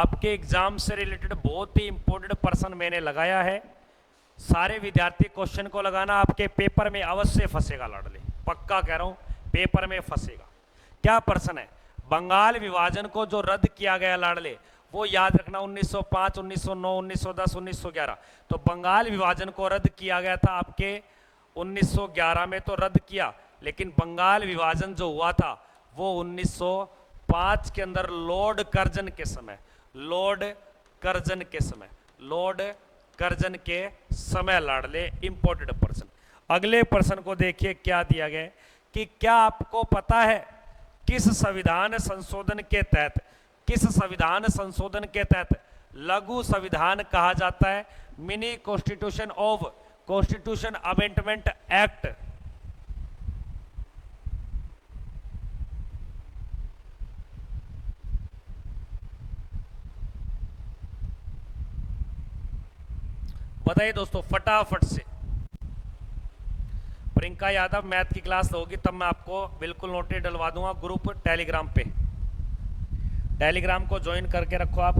आपके एग्जाम से रिलेटेड बहुत ही इंपॉर्टेंट पर्सन मैंने लगाया है। सारे विद्यार्थी क्वेश्चन को लगाना, आपके पेपर में अवश्य फंसेगा लाडले, पक्का कह रहा हूं, पेपर में फंसेगा। क्या प्रश्न है? बंगाल विभाजन को जो रद्द किया गया लाडले, वो याद रखना 1905, 1909, 1910, 1911। तो बंगाल विभाजन को रद्द किया गया था आपके 1911 में तो रद्द किया, लेकिन बंगाल विभाजन जो हुआ था वो 1905 के अंदर लॉर्ड कर्जन के समय, लॉर्ड कर्जन के समय, लॉर्ड कर्जन के समय लाडले, इंपॉर्टेंट प्रश्न। अगले प्रश्न को देखिए क्या दिया गया कि क्या आपको पता है किस संविधान संशोधन के तहत, किस संविधान संशोधन के तहत लघु संविधान कहा जाता है? Mini constitution of constitution amendment act. बताइए दोस्तों फटाफट से। प्रियंका यादव मैथ की क्लास होगी तब मैं आपको बिल्कुल नोटिस डलवा दूंगा ग्रुप टेलीग्राम पे। टेलीग्राम को ज्वाइन करके रखो आप।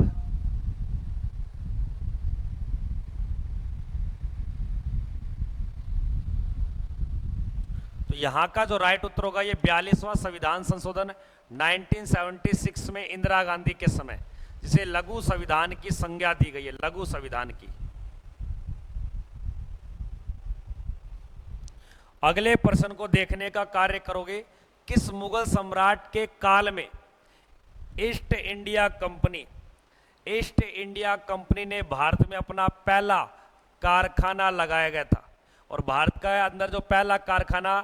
तो यहां का जो राइट उत्तर होगा ये 42वां संविधान संशोधन 1976 में इंदिरा गांधी के समय, जिसे लघु संविधान की संज्ञा दी गई है, लघु संविधान की। अगले प्रश्न को देखने का कार्य करोगे। किस मुगल सम्राट के काल में east India company, east India company ने भारत में अपना पहला कारखाना लगाया गया था? और भारत का अंदर जो पहला कारखाना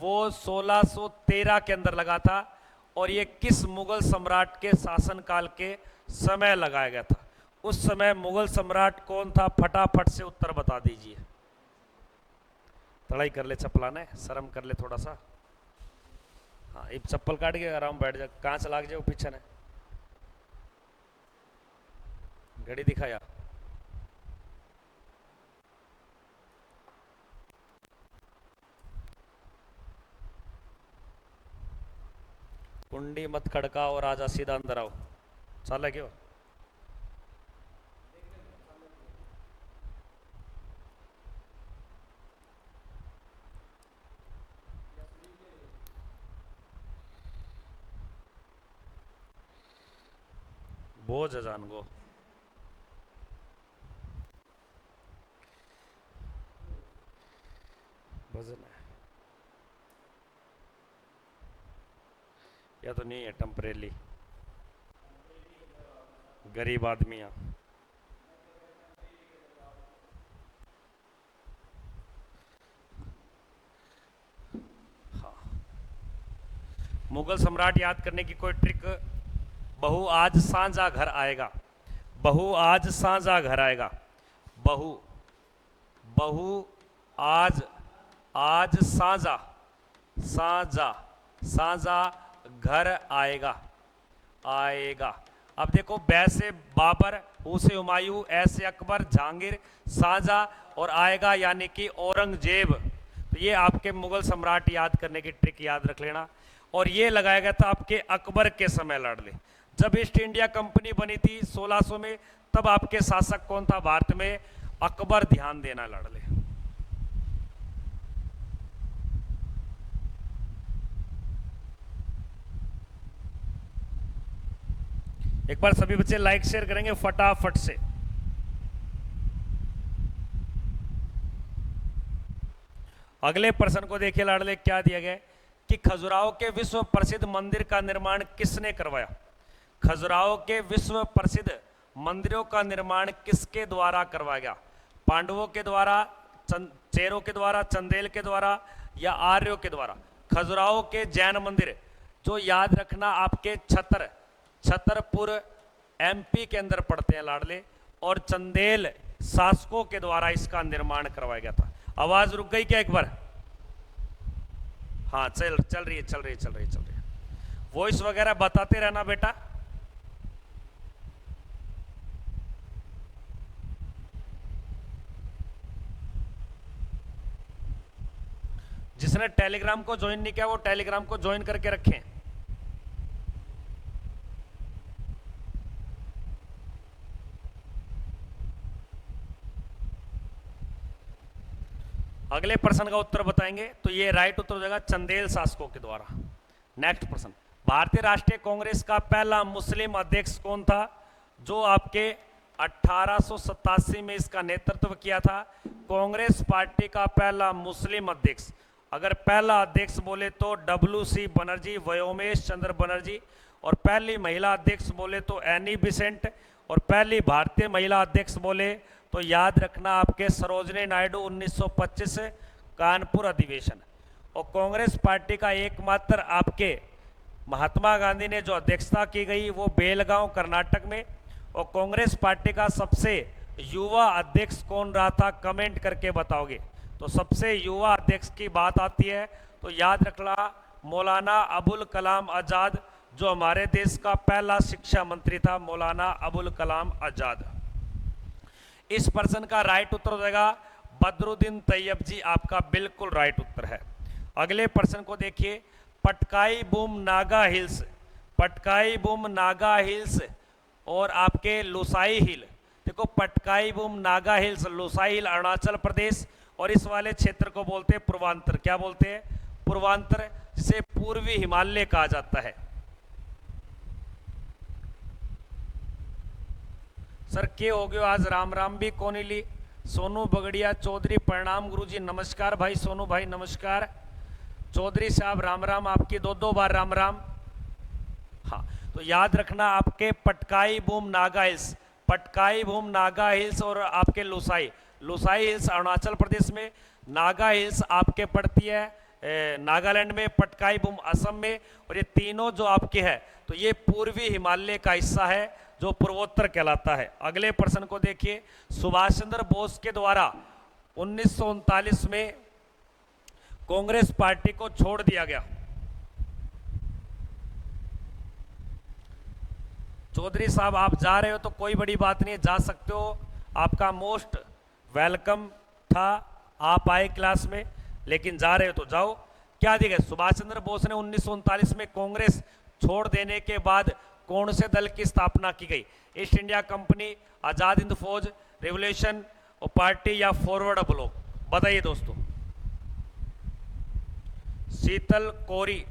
वो 1613 के अंदर लगा था, और ये किस मुगल सम्राट के शासनकाल के समय लगाया गया था? उस समय मुगल सम्राट कौन था? फटाफट से उत्तर बता दीजिए। तड़ाई कर ले चप्पलाना है, शर्म कर ले थोड़ा सा। हाँ एक चप्पल काट के आराम बैठ जा, कहाँ से लाग जाओ पीछे ने। घड़ी दिखाया। कुंडी मत खड़का और आजा सीधा अंदर आओ। चल क्यों? बोझ जान गो वजन है या तो नहीं है, टेम्परेली गरीब आदमी है। हाँ मुगल सम्राट याद करने की कोई ट्रिक? बहू आज सांझा घर आएगा, बहू आज सांझा घर आएगा, बहू, बहू आज, आज सांझा, सांझा, सांझा घर आएगा, आएगा। अब देखो बै से बाबर, ऊ से हुमायूं, ऐसे अकबर, जहांगीर, सांझा और आएगा यानी कि औरंगजेब। तो ये आपके मुगल सम्राट याद करने की ट्रिक याद रख लेना। और ये लगाया गया था आपके अकबर के समय लाडले, जब ईस्ट इंडिया कंपनी बनी थी 1600 में, तब आपके शासक कौन था भारत में? अकबर। ध्यान देना लाडले। एक बार सभी बच्चे लाइक शेयर करेंगे फटाफट से। अगले प्रश्न को देखिए लाडले, क्या दिया गया कि खजुराहो के विश्व प्रसिद्ध मंदिर का निर्माण किसने करवाया? खजुराहो के विश्व प्रसिद्ध मंदिरों का निर्माण किसके द्वारा करवाया गया? पांडवों के द्वारा, चेरों के द्वारा, चंदेल के द्वारा या आर्यों के द्वारा? खजुराहो के जैन मंदिर जो याद रखना आपके छतरपुर एमपी के अंदर पड़ते हैं लाडले, और चंदेल शासकों के द्वारा इसका निर्माण करवाया गया था। आवाज रुक गई क्या एक बार? हाँ चल रही है, चल रही है, चल रही है, चल रही है। वॉइस वगैरह बताते रहना बेटा। जिसने टेलीग्राम को ज्वाइन नहीं किया वो टेलीग्राम को ज्वाइन करके रखें। अगले प्रश्न का उत्तर बताएंगे तो ये राइट उत्तर हो जाएगा चंदेल शासकों के द्वारा। नेक्स्ट प्रश्न, भारतीय राष्ट्रीय कांग्रेस का पहला मुस्लिम अध्यक्ष कौन था जो आपके 1887 में इसका नेतृत्व किया था? कांग्रेस पार्टी का पहला मुस्लिम अध्यक्ष, अगर पहला अध्यक्ष बोले तो WC बनर्जी, व्योमेश चंद्र बनर्जी, और पहली महिला अध्यक्ष बोले तो एनी बिसेंट, और पहली भारतीय महिला अध्यक्ष बोले तो याद रखना आपके सरोजनी नायडू 1925 कानपुर अधिवेशन। और कांग्रेस पार्टी का एकमात्र आपके महात्मा गांधी ने जो अध्यक्षता की गई वो बेलगांव कर्नाटक में। और कांग्रेस पार्टी का सबसे युवा अध्यक्ष कौन रहा था, कमेंट करके बताओगे। तो सबसे युवा अध्यक्ष की बात आती है तो याद रखना मौलाना अबुल कलाम आज़ाद, जो हमारे देश का पहला शिक्षा मंत्री था, मौलाना अबुल कलाम आज़ाद। इस प्रश्न का राइट उत्तर हो जाएगा बदरुद्दीन तैयब जी, आपका बिल्कुल राइट उत्तर है। अगले प्रश्न को देखिए, Patkai boom Naga hills, Patkai boom Naga hills और आपके लुसाई हिल। देखो पटकाई बूम नागा हिल्स, लुसाई हिल अरुणाचल प्रदेश, और इस वाले क्षेत्र को बोलते हैं पूर्वांतर। क्या बोलते हैं? पूर्वांतर, जिसे पूर्वी हिमालय कहा जाता है। सर के हो गयो आज राम राम भी कौन ली? सोनू बगड़िया चौधरी, प्रणाम गुरुजी, नमस्कार भाई सोनू भाई, नमस्कार। चौधरी साहब राम राम, आपकी दो बार राम राम। हाँ, तो याद रखना आपके Patkai boom Naga hills, Patkai boom Naga hills और आपके लुसाई, लुसाई हिल्स अरुणाचल प्रदेश में, नागा हिल्स आपके पड़ती है नागालैंड में, पटकाई बूम असम में, और ये तीनों जो आपके हैं तो ये पूर्वी हिमालय का हिस्सा है जो पूर्वोत्तर कहलाता है। अगले प्रश्न को देखिए, सुभाष चंद्र बोस के द्वारा 1939 में कांग्रेस पार्टी को छोड़ दिया गया। चौधरी साहब आप जा रहे हो तो कोई बड़ी बात नहीं है, जा सकते हो, आपका मोस्ट वेलकम था, आप आए क्लास में, लेकिन जा रहे हो तो जाओ। क्या दिया गया? सुभाष चंद्र बोस ने 1939 में कांग्रेस छोड़ देने के बाद कौन से दल की स्थापना की गई? East India company, Azad Hind फौज, रेवोल्यूशन और पार्टी या फॉरवर्ड ब्लॉक? बताइए दोस्तों। शीतल कोरी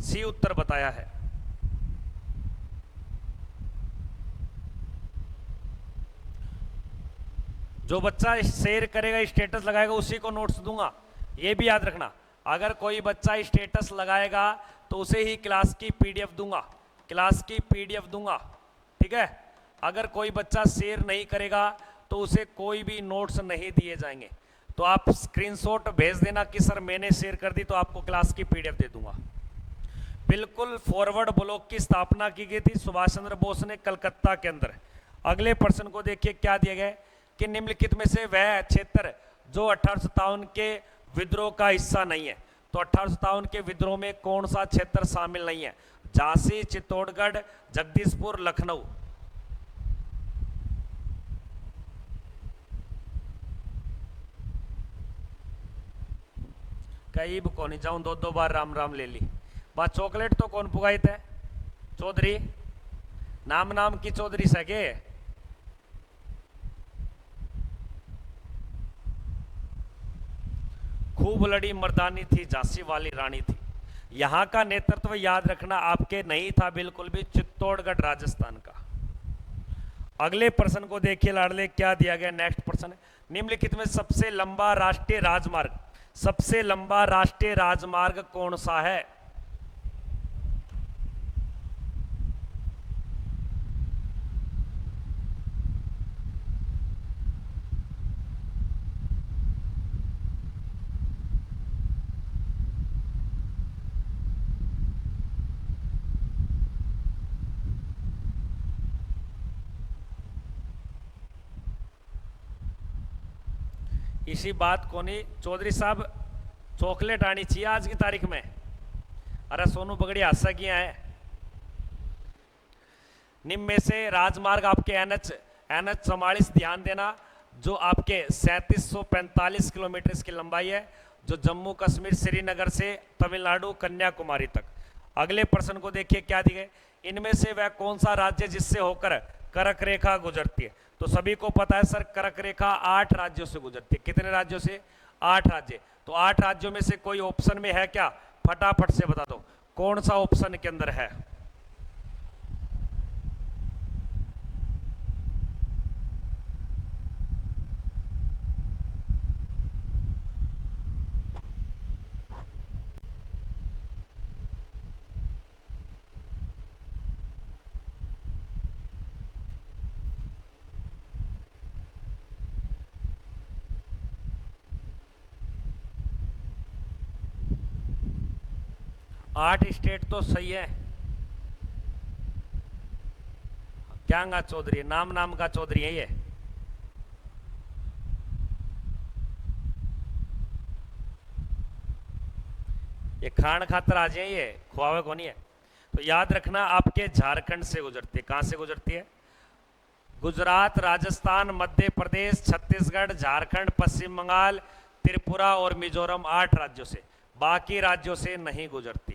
सी उत्तर बताया है। जो बच्चा शेयर करेगा, स्टेटस लगाएगा, उसी को नोट्स दूंगा, ये भी याद रखना। अगर कोई बच्चा स्टेटस लगाएगा तो उसे ही क्लास की पीडीएफ दूंगा, क्लास की पीडीएफ दूंगा, ठीक है। अगर कोई बच्चा शेयर नहीं करेगा तो उसे कोई भी नोट्स नहीं दिए जाएंगे। तो आप स्क्रीनशॉट भेज देना कि सर मैंने शेयर कर दी, तो आपको क्लास की पीडीएफ दे दूंगा। बिल्कुल फॉरवर्ड ब्लॉक की स्थापना की गई थी सुभाष चंद्र बोस ने कलकत्ता के अंदर। अगले प्रश्न को देखिए, क्या दिया गया कि निम्नलिखित में से वह क्षेत्र जो 1857 के विद्रोह का हिस्सा नहीं है। तो 1857 के विद्रोह में कौन सा क्षेत्र शामिल नहीं है? झांसी, चित्तौड़गढ़, जगदीशपुर, लखनऊ। कई को नहीं जाऊं, दो बार राम राम ले ली। बात चॉकलेट तो कौन पुगाई थे? चौधरी, नाम नाम की चौधरी सके। खूब लड़ी मर्दानी थी, झांसी वाली रानी थी। यहां का नेतृत्व याद रखना आपके नहीं था बिल्कुल भी, चित्तौड़गढ़ राजस्थान का। अगले प्रश्न को देखिए लाडले, क्या दिया गया? नेक्स्ट प्रश्न, निम्नलिखित में सबसे लंबा राष्ट्रीय राजमार्ग, सबसे लंबा राष्ट्रीय राजमार्ग कौन सा है? इसी बात को नहीं, चौधरी साहब चॉकलेट आनी चाहिए आज की तारीख में। अरे सोनू पगड़ी हादसा किया है। निम्न में से राजमार्ग आपके NH 44 ध्यान देना, जो आपके 3745 किलोमीटर इसकी लंबाई है, जो जम्मू कश्मीर श्रीनगर से तमिलनाडु कन्याकुमारी तक। अगले प्रश्न को देखिए, क्या दिए गए? इनमें से वह कौन सा राज्य जिससे होकर कर्क रेखा गुजरती है? तो सभी को पता है सर, कर्क रेखा 8 राज्यों से गुजरती है। कितने राज्यों से? 8 राज्य। तो 8 राज्यों में से कोई ऑप्शन में है क्या? फटाफट से बता दो कौन सा ऑप्शन के अंदर है। आठ स्टेट तो सही है। क्या चौधरी, नाम नाम का चौधरी है ये। खान खातर आ जाए, ये खुआवे को नहीं है। तो याद रखना आपके झारखंड से गुजरती है। कहां से गुजरती है? गुजरात, राजस्थान, मध्य प्रदेश, छत्तीसगढ़, झारखंड, पश्चिम बंगाल, त्रिपुरा और मिजोरम, 8 राज्यों से। बाकी राज्यों से नहीं गुजरती।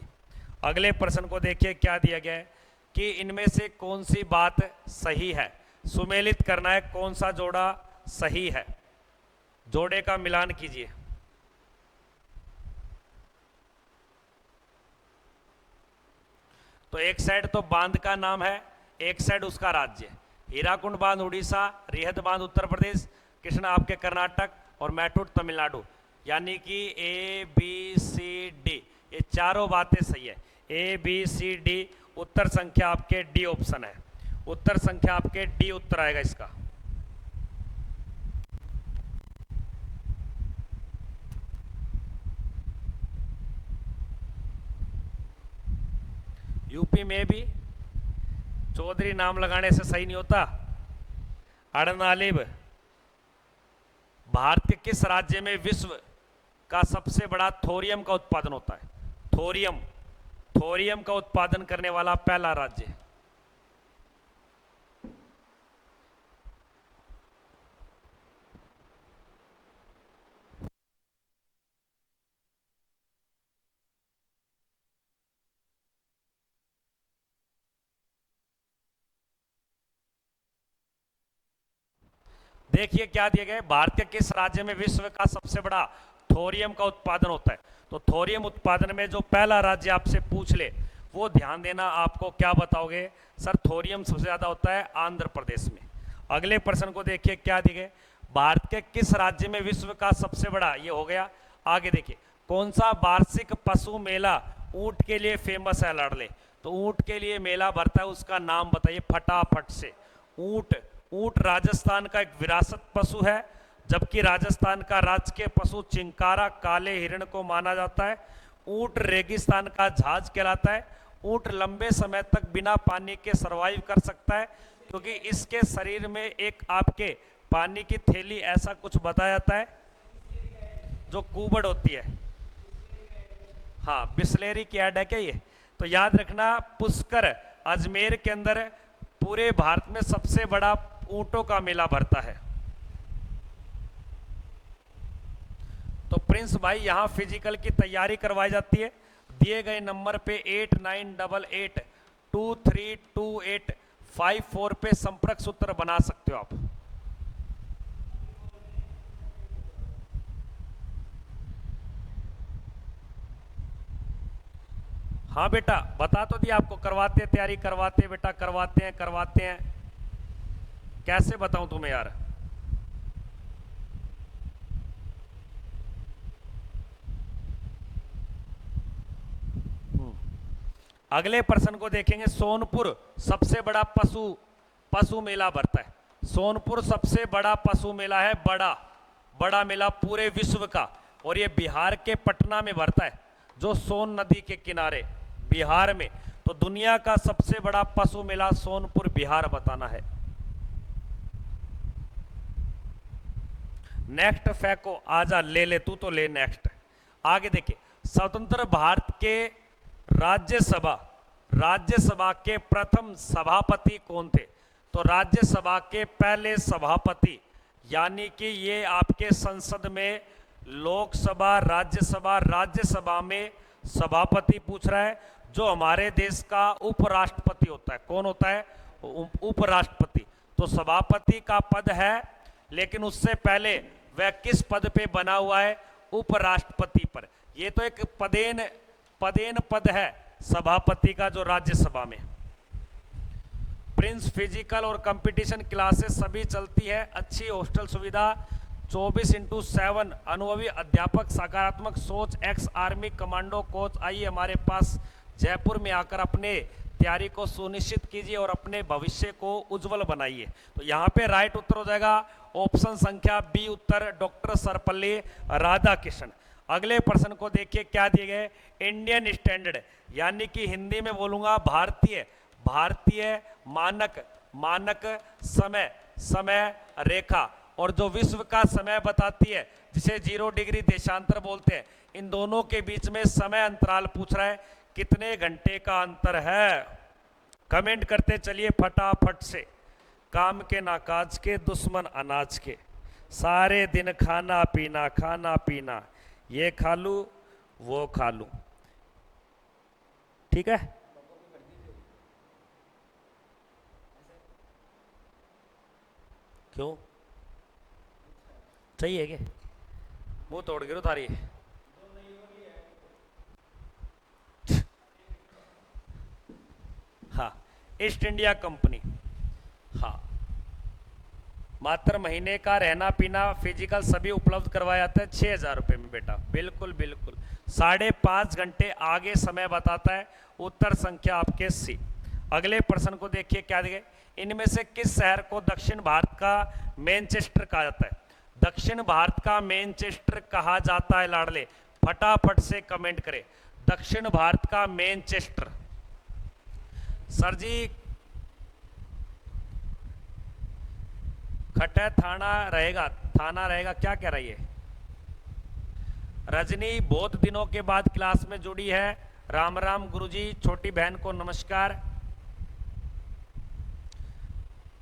अगले प्रश्न को देखिए क्या दिया गया है कि इनमें से कौन सी बात सही है। सुमेलित करना है कौन सा जोड़ा सही है। जोड़े का मिलान कीजिए। तो एक साइड तो बांध का नाम है, एक साइड उसका राज्य। हीराकुंड बांध उड़ीसा, रिहद बांध उत्तर प्रदेश, कृष्णा आपके कर्नाटक और मैटूर तमिलनाडु। यानी कि ए बी सी डी, ये चारों बातें सही है। A B C D. उत्तर संख्या आपके डी ऑप्शन है। उत्तर संख्या आपके डी उत्तर आएगा इसका। यूपी में भी चौधरी नाम लगाने से सही नहीं होता। अड़नालिब। भारत के किस राज्य में विश्व का सबसे बड़ा थोरियम का उत्पादन होता है? थोरियम, थोरियम का उत्पादन करने वाला पहला राज्य। देखिए क्या दिया गया है, भारत के किस राज्य में विश्व का सबसे बड़ा थोरियम का उत्पादन होता है। तो थोरियम उत्पादन में जो पहला राज्य आपसे पूछ ले वो ध्यान देना। आपको क्या बताओगे? सर थोरियम सबसे ज्यादा होता है आंध्र प्रदेश में। अगले प्रश्न को देखिए क्या दिए गए, भारत के किस राज्य में विश्व का सबसे बड़ा, ये हो गया। आगे देखिए कौन सा वार्षिक पशु मेला ऊंट के लिए फेमस है? लाडले। तो ऊंट के लिए मेला भरता है, उसका नाम बताइए फटाफट से। ऊंट। ऊंट राजस्थान का एक विरासत पशु है, जबकि राजस्थान का राजकीय पशु चिंकारा काले हिरण को माना जाता है। ऊंट रेगिस्तान का जहाज कहलाता है। ऊंट लंबे समय तक बिना पानी के सरवाइव कर सकता है, क्योंकि इसके शरीर में एक आपके पानी की थैली ऐसा कुछ बताया जाता है जो कुबड़ होती है। हाँ, बिस्लेरी की ऐड है क्या ये? तो याद रखना पुष्कर अजमेर के अंदर पूरे भारत में सबसे बड़ा ऊंटों का मेला भरता है। तो प्रिंस भाई यहां फिजिकल की तैयारी करवाई जाती है। दिए गए नंबर पे 8988232854 पे संपर्क सूत्र बना सकते हो आप। हाँ बेटा बता तो दिया आपको, करवाते तैयारी करवाते बेटा, करवाते हैं। कैसे बताऊं तुम्हें यार? अगले प्रश्न को देखेंगे। सोनपुर सबसे बड़ा पशु मेला भरता है। सोनपुर सबसे बड़ा पशु मेला है, बड़ा मेला पूरे विश्व का, और ये बिहार के पटना में भरता है, जो सोन नदी के किनारे बिहार में। तो दुनिया का सबसे बड़ा पशु मेला सोनपुर बिहार बताना है। नेक्स्ट फैक्ट को आजा ले तू तो ले नेक्स्ट। आगे देखिए स्वतंत्र भारत के राज्यसभा के प्रथम सभापति कौन थे? तो राज्यसभा के पहले सभापति, यानी कि ये आपके संसद में लोकसभा राज्यसभा में सभापति पूछ रहा है, जो हमारे देश का उपराष्ट्रपति होता है। कौन होता है? उपराष्ट्रपति। तो सभापति का पद है, लेकिन उससे पहले वह किस पद पे बना हुआ है? उपराष्ट्रपति पर। ये तो एक पदेन पद है सभापति का जो राज्यसभा में। प्रिंस फिजिकल और कंपटीशन क्लासेस सभी चलती है, अच्छी हॉस्टल सुविधा, 24/7 अनुभवी अध्यापक, सकारात्मक सोच, एक्स आर्मी कमांडो कोच। आइए हमारे पास जयपुर में आकर अपने तैयारी को सुनिश्चित कीजिए और अपने भविष्य को उज्जवल बनाइए। तो यहाँ पे राइट उत्तर हो जाएगा ऑप्शन संख्या बी उत्तर, डॉक्टर सर्वपल्ली राधाकृष्णन। अगले प्रश्न को देखिए क्या दिए गए, इंडियन स्टैंडर्ड यानी कि हिंदी में बोलूंगा भारतीय मानक समय रेखा, और जो विश्व का समय बताती है जिसे 0 डिग्री देशांतर बोलते हैं, इन दोनों के बीच में समय अंतराल पूछ रहा है, कितने घंटे का अंतर है। कमेंट करते चलिए फटाफट से। काम के ना काज के, दुश्मन अनाज के, सारे दिन खाना पीना, ये खा लूं वो खा लूं। ठीक है, क्यों सही है क्या? मुंह तोड़ गिरो थारी। हाँ, ईस्ट इंडिया कंपनी, हाँ, मात्र महीने का रहना पीना फिजिकल सभी उपलब्ध करवाया जाता है 6,000 रुपये में बेटा। बिल्कुल 5.5 घंटे आगे समय बताता है। उत्तर संख्या आपके सी। अगले प्रश्न को देखिए क्या दिए, इनमें से किस शहर को दक्षिण भारत का मैनचेस्टर कहा जाता है? दक्षिण भारत का मैनचेस्टर कहा जाता है लाडले, फटाफट से कमेंट करें। दक्षिण भारत का मैनचेस्टर। सर जी खट्टा थाना रहेगा क्या कह रही है? रजनी बहुत दिनों के बाद क्लास में जुड़ी है, राम राम गुरुजी। छोटी बहन को नमस्कार।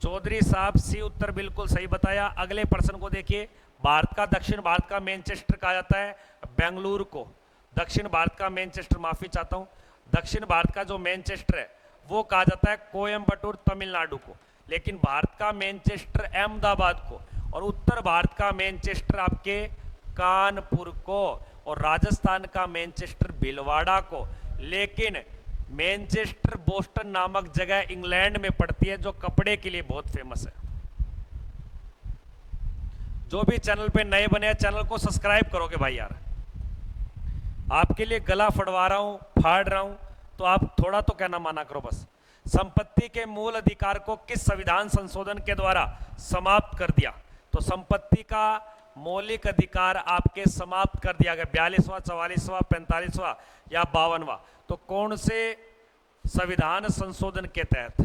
चौधरी साहब सी उत्तर बिल्कुल सही बताया। अगले प्रश्न को देखिए, दक्षिण भारत का मैनचेस्टर कहा जाता है बेंगलुरु को। दक्षिण भारत का मैनचेस्टर, माफी चाहता हूं, दक्षिण भारत का जो मैनचेस्टर है वो कहा जाता है कोयम्बटूर तमिलनाडु को, लेकिन भारत का मैनचेस्टर अहमदाबाद को, और उत्तर भारत का मैनचेस्टर आपके कानपुर को, और राजस्थान का मैनचेस्टर भीलवाड़ा को। लेकिन मैनचेस्टर बोस्टन नामक जगह इंग्लैंड में पड़ती है जो कपड़े के लिए बहुत फेमस है। जो भी चैनल पे नए बने हैं चैनल को सब्सक्राइब करोगे भाई यार। आपके लिए गला फाड़ रहा हूं तो आप थोड़ा तो कहना माना करो बस। संपत्ति के मूल अधिकार को किस संविधान संशोधन के द्वारा समाप्त कर दिया? तो संपत्ति का मौलिक अधिकार आपके समाप्त कर दिया गया 42वां, 44वां, 45वां या 52वां। तो कौन से संविधान संशोधन के तहत?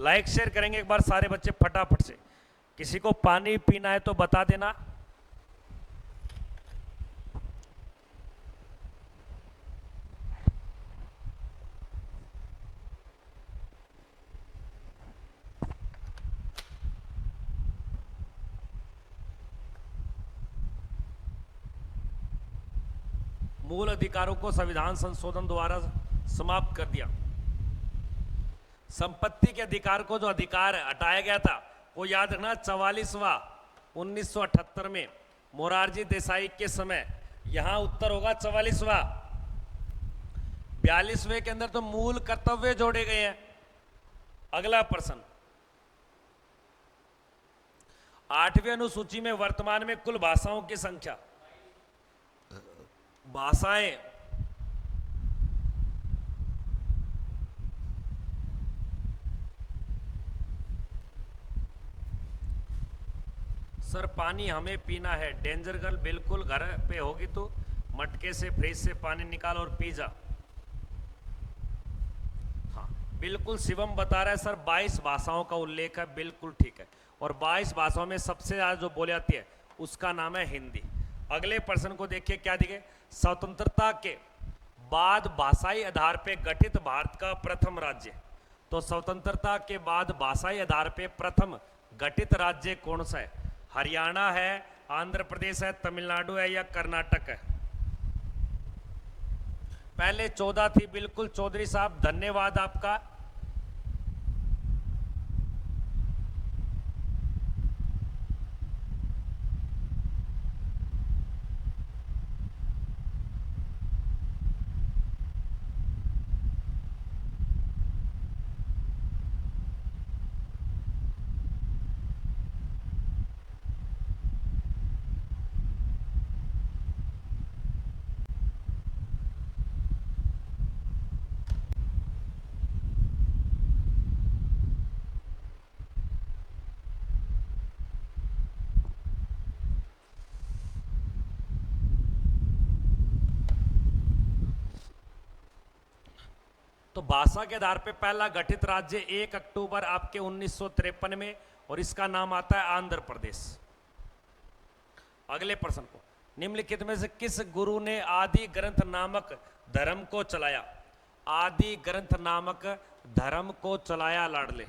लाइक शेयर करेंगे एक बार सारे बच्चे फटाफट से। किसी को पानी पीना है तो बता देना। मूल अधिकारों को संविधान संशोधन द्वारा समाप्त कर दिया। संपत्ति के अधिकार को जो अधिकार हटाया गया था वो याद रखना 44वां 1978 में मोरारजी देसाई के समय। यहां उत्तर होगा 44वां। 42वें के अंदर तो मूल कर्तव्य जोड़े गए हैं। अगला प्रश्न, 8वीं अनुसूची में वर्तमान में कुल भाषाओं की संख्या। भाषाएं सर, पानी हमें पीना है। डेंजर गर्ल, बिल्कुल घर पे होगी तो मटके से फ्रिज से पानी निकाल और पी जा। हाँ बिल्कुल, शिवम बता रहा है सर 22 भाषाओं का उल्लेख है, बिल्कुल ठीक है। और 22 भाषाओं में सबसे ज्यादा जो बोली जाती है उसका नाम है हिंदी। अगले प्रश्न को देखिए क्या दिखे, स्वतंत्रता के बाद भाषाई आधार पे गठित भारत का प्रथम राज्य। तो स्वतंत्रता के बाद भाषाई आधार पे प्रथम गठित राज्य कौन सा है? हरियाणा है, आंध्र प्रदेश है, तमिलनाडु है या कर्नाटक है? पहले 14 थी, बिल्कुल चौधरी साहब, धन्यवाद आपका। तो भाषा के आधार पे पहला गठित राज्य 1 अक्टूबर आपके 1953 में, और इसका नाम आता है आंध्र प्रदेश। अगले प्रश्न को, निम्नलिखित में से किस गुरु ने आदि ग्रंथ नामक धर्म को चलाया? आदि ग्रंथ नामक धर्म को चलाया लाडले।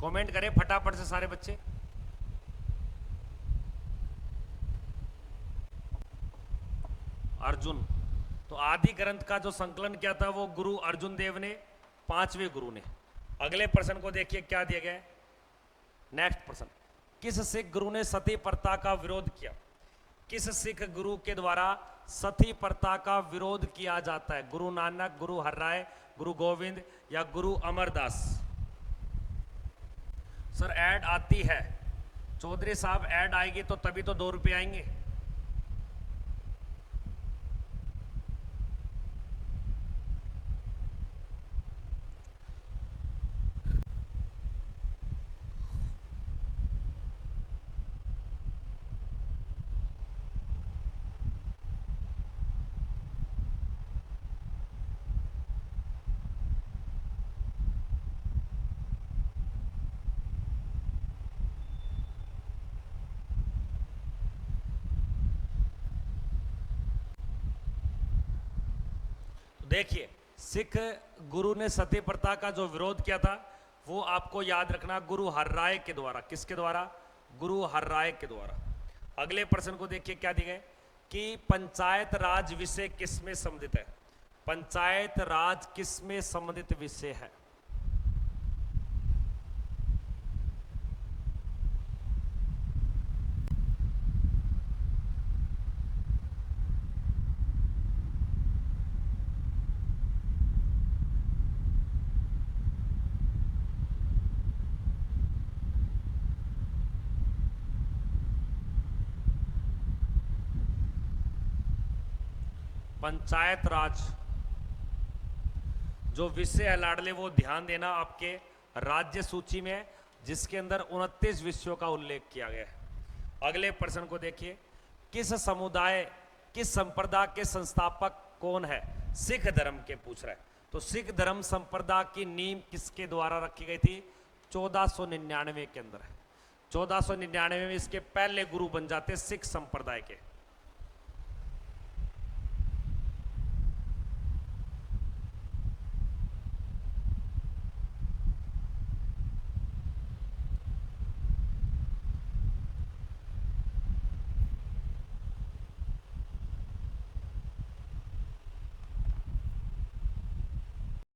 कमेंट करें फटाफट से सारे बच्चे। अर्जुन। तो आदि ग्रंथ का जो संकलन किया था वो गुरु अर्जुन देव ने, 5वें गुरु ने। अगले प्रश्न को देखिए क्या दिया गया है। नेक्स्ट प्रश्न, किस सिख गुरु ने सती प्रथा का विरोध किया? किस सिख गुरु के द्वारा सती प्रथा का विरोध किया जाता है? गुरु नानक, गुरु हरराय, गुरु गोविंद या गुरु अमरदास? सर ऐड आती है चौधरी साहब, ऐड आएगी तो तभी तो 2 रुपये आएंगे। देखिए, सिख गुरु ने सती प्रथा का जो विरोध किया था वो आपको याद रखना, गुरु हरराय के द्वारा। किसके द्वारा? गुरु हरराय के द्वारा। अगले प्रश्न को देखिए क्या दिया गया कि पंचायत राज विषय किसमें संबंधित है? पंचायत राज किसमें संबंधित विषय है? पंचायत राज जो विषय है लाडले, वो ध्यान देना आपके राज्य सूची में, जिसके अंदर 29 विषयों का उल्लेख किया गया है। अगले प्रश्न को देखिए, किस समुदाय, किस संप्रदाय के संस्थापक कौन है? सिख धर्म के पूछ रहा है। तो सिख धर्म संप्रदाय की नींव किसके द्वारा रखी गई थी? 1499 के अंदर है। 1499 में इसके पहले गुरु बन जाते सिख संप्रदाय के।